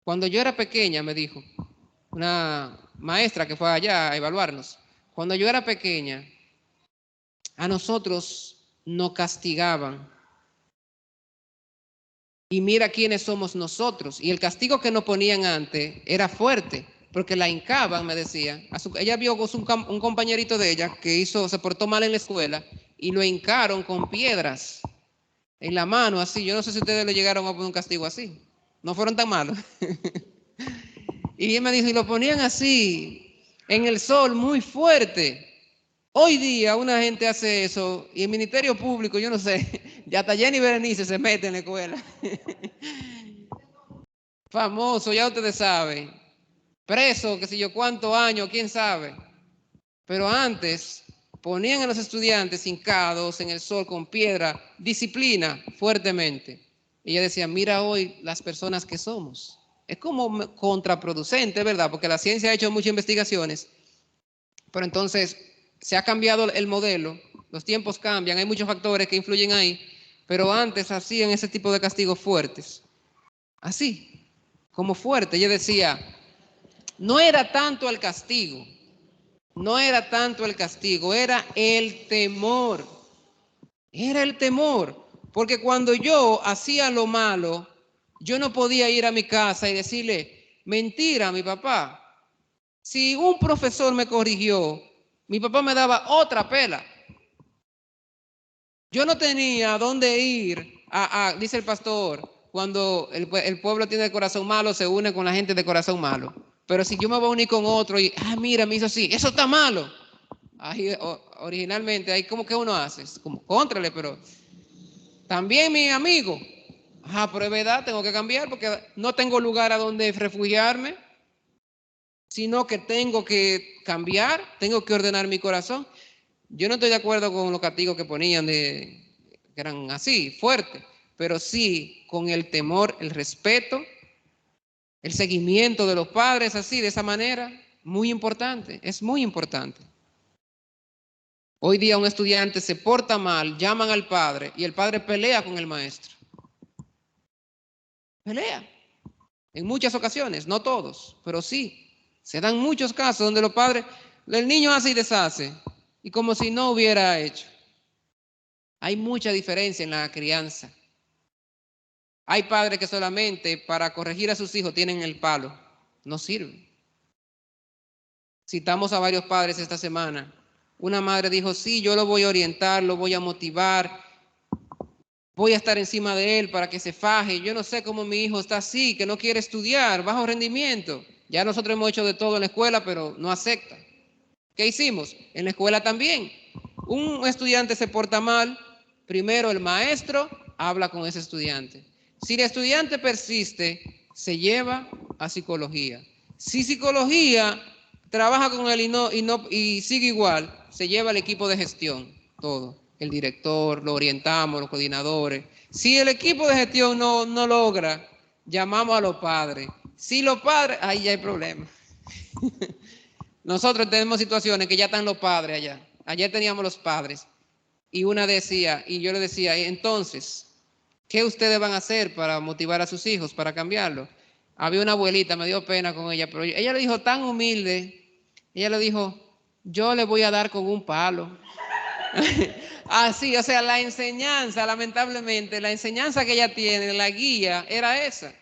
A: cuando yo era pequeña, me dijo una maestra que fue allá a evaluarnos, cuando yo era pequeña, a nosotros nos castigaban. Y mira quiénes somos nosotros. Y el castigo que nos ponían antes era fuerte, porque la hincaban, me decía. Ella vio un compañerito de ella que se portó mal en la escuela y lo hincaron con piedras en la mano, así. Yo no sé si ustedes le llegaron a poner un castigo así. No fueron tan malos. Y ella me dijo, y lo ponían así, en el sol, muy fuerte. Hoy día una gente hace eso y el Ministerio Público, yo no sé, ya hasta Jenny Berenice se mete en la escuela. Famoso, ya ustedes saben. Preso, qué sé yo, cuántos años, quién sabe. Pero antes ponían a los estudiantes hincados en el sol con piedra, disciplina fuertemente. Y ella decía, mira hoy las personas que somos. Es como contraproducente, ¿verdad? Porque la ciencia ha hecho muchas investigaciones. Pero entonces se ha cambiado el modelo, los tiempos cambian, hay muchos factores que influyen ahí, pero antes hacían ese tipo de castigos fuertes. Así, como fuerte. Ella decía, no era tanto el castigo, era el temor. Era el temor, porque cuando yo hacía lo malo, yo no podía ir a mi casa y decirle, mentira a mi papá. Si un profesor me corrigió, mi papá me daba otra pela. Yo no tenía dónde ir, dice el pastor, cuando el pueblo tiene el corazón malo, se une con la gente de corazón malo. Pero si yo me voy a unir con otro y, mira, me hizo así, eso está malo. Ahí, originalmente, ahí como que uno hace, es como contrale, pero también mi amigo. Pero es verdad, tengo que cambiar porque no tengo lugar a donde refugiarme. sino que tengo que cambiar, tengo que ordenar mi corazón. Yo no estoy de acuerdo con los castigos que ponían, que eran así, fuertes, pero sí con el temor, el respeto, el seguimiento de los padres, así, de esa manera, muy importante, es muy importante. Hoy día un estudiante se porta mal, llaman al padre y el padre pelea con el maestro. Pelea. En muchas ocasiones, no todos, pero sí. Se dan muchos casos donde los padres, el niño hace y deshace, y como si no hubiera hecho. Hay mucha diferencia en la crianza. Hay padres que solamente para corregir a sus hijos tienen el palo. No sirve. Citamos a varios padres esta semana. Una madre dijo, sí, yo lo voy a orientar, lo voy a motivar, voy a estar encima de él para que se faje. Yo no sé cómo mi hijo está así, que no quiere estudiar, bajo rendimiento. Ya nosotros hemos hecho de todo en la escuela, pero no acepta. ¿Qué hicimos? En la escuela también. Un estudiante se porta mal, primero el maestro habla con ese estudiante. Si el estudiante persiste, se lleva a psicología. Si psicología trabaja con él y sigue igual, se lleva al equipo de gestión, todo. El director, lo orientamos, los coordinadores. Si el equipo de gestión no logra, llamamos a los padres. Si los padres, ahí ya hay problemas. Nosotros tenemos situaciones que ya están los padres allá. Ayer teníamos los padres y una decía, y yo le decía, entonces, ¿qué ustedes van a hacer para motivar a sus hijos, para cambiarlo? Había una abuelita, me dio pena con ella, pero ella le dijo tan humilde, ella le dijo, yo le voy a dar con un palo. Así, o sea, la enseñanza, lamentablemente, la enseñanza que ella tiene, la guía, era esa.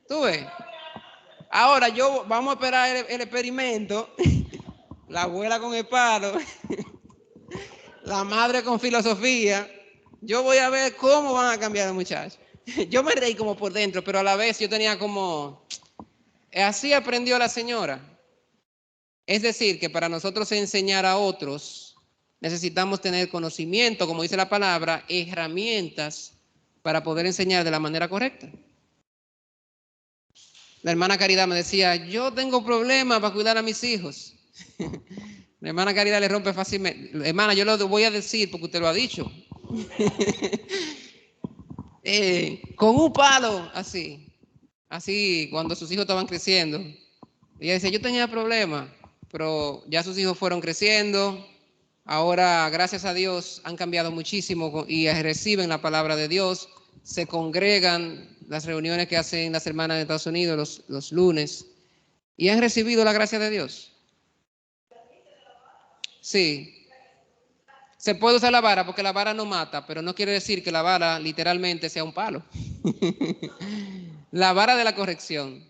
A: ¿Tú ves? Ahora vamos a esperar el experimento, la abuela con el palo, la madre con filosofía. Yo voy a ver cómo van a cambiar los muchachos. Yo me reí como por dentro, pero a la vez yo tenía como, así aprendió la señora. Es decir, que para nosotros enseñar a otros, necesitamos tener conocimiento, como dice la palabra, herramientas para poder enseñar de la manera correcta. La hermana Caridad me decía, yo tengo problemas para cuidar a mis hijos. La hermana Caridad le rompe fácilmente. Hermana, yo lo voy a decir porque usted lo ha dicho. Con un palo, así. Así, cuando sus hijos estaban creciendo. Ella decía, yo tenía problemas, pero ya sus hijos fueron creciendo. Ahora, gracias a Dios, han cambiado muchísimo y reciben la palabra de Dios. Se congregan las reuniones que hacen las hermanas de Estados Unidos los lunes y han recibido la gracia de Dios. Sí. Se puede usar la vara porque la vara no mata, pero no quiere decir que la vara literalmente sea un palo. La vara de la corrección.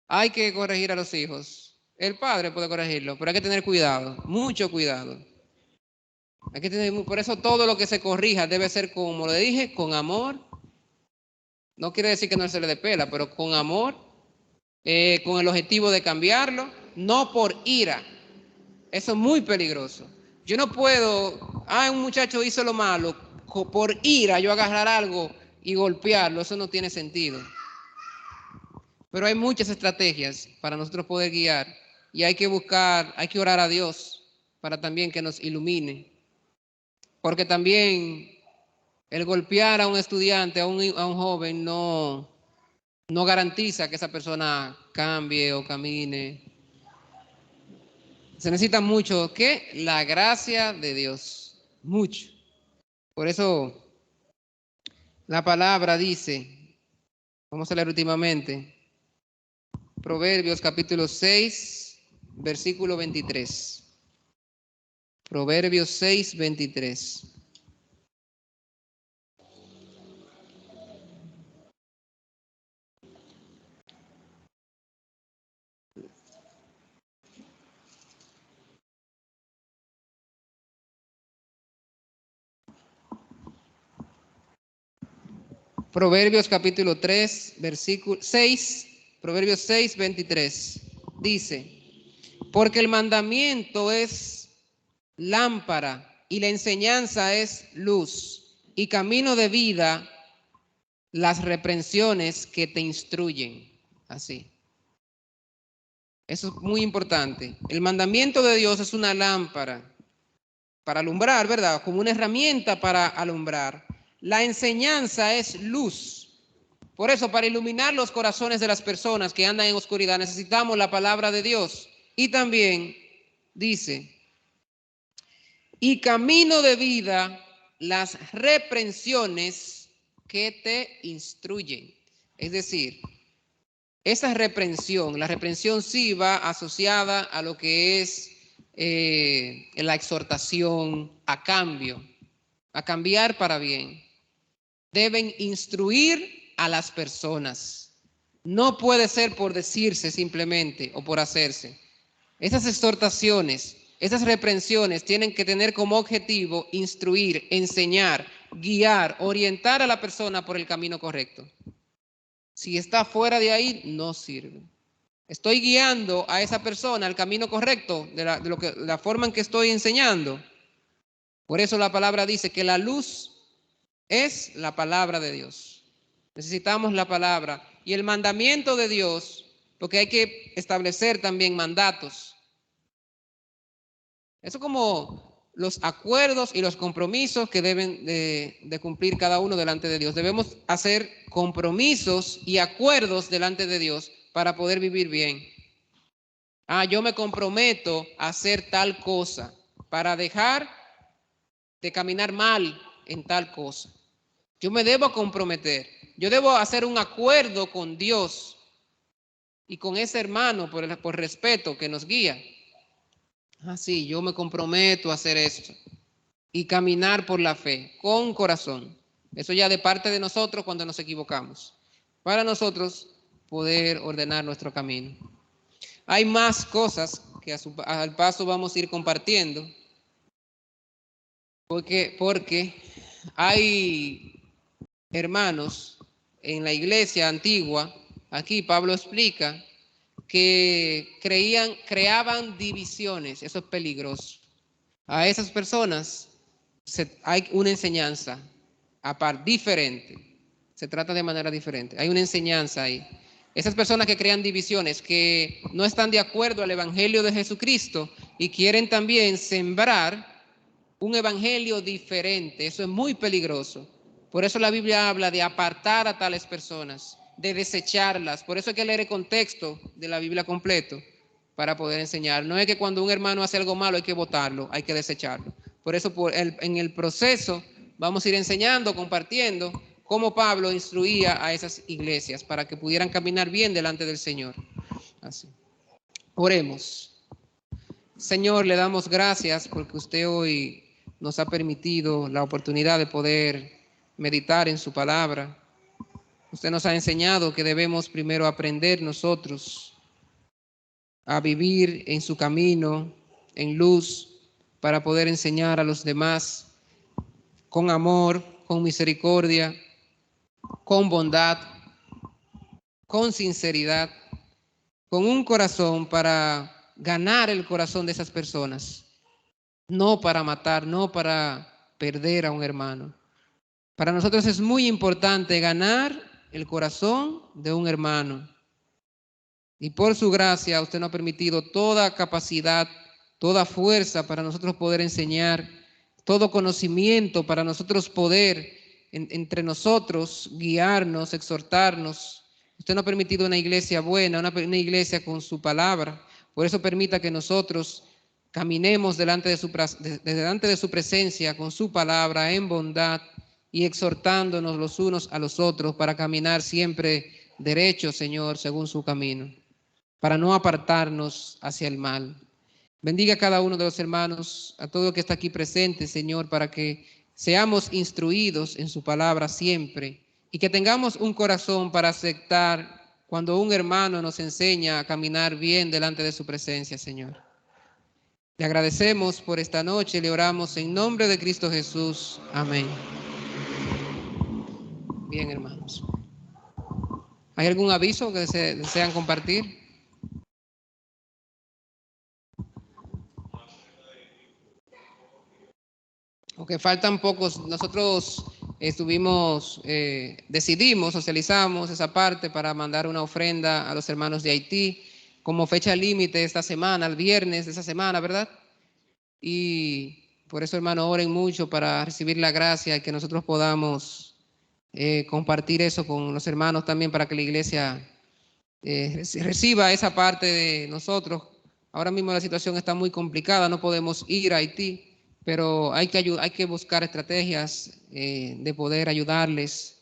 A: Hay que corregir a los hijos. El padre puede corregirlo, pero hay que tener cuidado, mucho cuidado. Hay que tener, por eso todo lo que se corrija debe ser, como le dije, con amor. No quiere decir que no se le dé pela, pero con amor, con el objetivo de cambiarlo, no por ira. Eso es muy peligroso. Yo no puedo, un muchacho hizo lo malo, por ira yo agarrar algo y golpearlo, eso no tiene sentido. Pero hay muchas estrategias para nosotros poder guiar y hay que buscar, hay que orar a Dios para también que nos ilumine. Porque también el golpear a un estudiante, a un joven, no garantiza que esa persona cambie o camine. Se necesita mucho, ¿qué? La gracia de Dios, mucho. Por eso la palabra dice, vamos a leer últimamente, Proverbios capítulo 6, versículo 23. Proverbios 6, 23. Proverbios capítulo 3, versículo 6, Proverbios 6, 23. Dice, porque el mandamiento es lámpara y la enseñanza es luz y camino de vida las reprensiones que te instruyen. Así. Eso es muy importante. El mandamiento de Dios es una lámpara para alumbrar, ¿verdad? Como una herramienta para alumbrar. La enseñanza es luz. Por eso, para iluminar los corazones de las personas que andan en oscuridad, necesitamos la palabra de Dios. Y también dice, y camino de vida, las reprensiones que te instruyen. Es decir, esa reprensión, la reprensión sí va asociada a lo que es la exhortación a cambio, a cambiar para bien. Deben instruir a las personas. No puede ser por decirse simplemente o por hacerse. Esas exhortaciones, esas reprensiones tienen que tener como objetivo instruir, enseñar, guiar, orientar a la persona por el camino correcto. Si está fuera de ahí, no sirve. Estoy guiando a esa persona al camino correcto de la forma en que estoy enseñando. Por eso la palabra dice que la luz es la palabra de Dios. Necesitamos la palabra y el mandamiento de Dios, porque hay que establecer también mandatos. Eso como los acuerdos y los compromisos que deben de cumplir cada uno delante de Dios. Debemos hacer compromisos y acuerdos delante de Dios para poder vivir bien. Yo me comprometo a hacer tal cosa para dejar de caminar mal en tal cosa. Yo me debo comprometer. Yo debo hacer un acuerdo con Dios y con ese hermano por respeto que nos guía. Sí, yo me comprometo a hacer esto y caminar por la fe, con corazón. Eso ya de parte de nosotros cuando nos equivocamos. Para nosotros poder ordenar nuestro camino. Hay más cosas que al paso vamos a ir compartiendo, porque hay hermanos en la iglesia antigua, aquí Pablo explica, que creaban divisiones. Eso es peligroso. A esas personas hay una enseñanza diferente. Se trata de manera diferente. Hay una enseñanza ahí. Esas personas que crean divisiones, que no están de acuerdo al evangelio de Jesucristo y quieren también sembrar un evangelio diferente. Eso es muy peligroso. Por eso la Biblia habla de apartar a tales personas, de desecharlas. Por eso hay que leer el contexto de la Biblia completo para poder enseñar. No es que cuando un hermano hace algo malo hay que votarlo, hay que desecharlo. Por eso en el proceso vamos a ir enseñando, compartiendo cómo Pablo instruía a esas iglesias para que pudieran caminar bien delante del Señor. Así. Oremos. Señor, le damos gracias porque usted hoy nos ha permitido la oportunidad de poder meditar en su palabra. Usted nos ha enseñado que debemos primero aprender nosotros a vivir en su camino, en luz, para poder enseñar a los demás con amor, con misericordia, con bondad, con sinceridad, con un corazón para ganar el corazón de esas personas, no para matar, no para perder a un hermano. Para nosotros es muy importante ganar el corazón de un hermano. Y por su gracia usted nos ha permitido toda capacidad, toda fuerza para nosotros poder enseñar, todo conocimiento para nosotros poder entre nosotros guiarnos, exhortarnos. Usted nos ha permitido una iglesia buena, una iglesia con su palabra. Por eso permita que nosotros caminemos delante de su presencia con su palabra en bondad y exhortándonos los unos a los otros para caminar siempre derecho, Señor, según su camino, para no apartarnos hacia el mal. Bendiga a cada uno de los hermanos, a todo el que está aquí presente, Señor, para que seamos instruidos en su palabra siempre y que tengamos un corazón para aceptar cuando un hermano nos enseña a caminar bien delante de su presencia, Señor. Le agradecemos por esta noche, le oramos en nombre de Cristo Jesús. Amén. Bien, hermanos. ¿Hay algún aviso que desean compartir? Aunque faltan pocos, nosotros decidimos, socializamos esa parte para mandar una ofrenda a los hermanos de Haití como fecha límite esta semana, el viernes de esa semana, ¿verdad? Y por eso, hermano, oren mucho para recibir la gracia y que nosotros podamos compartir eso con los hermanos también para que la iglesia reciba esa parte de nosotros. Ahora mismo la situación está muy complicada, no podemos ir a Haití, pero hay que buscar estrategias de poder ayudarles,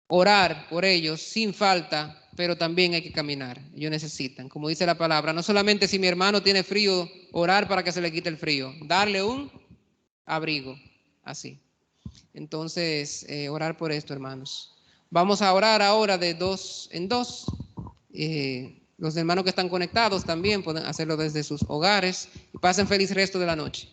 A: orar por ellos sin falta, pero también hay que caminar. Ellos necesitan, como dice la palabra, no solamente si mi hermano tiene frío, orar para que se le quite el frío, darle un abrigo, así. Entonces, orar por esto, hermanos. Vamos a orar ahora de dos en dos. Los hermanos que están conectados también pueden hacerlo desde sus hogares y pasen feliz resto de la noche.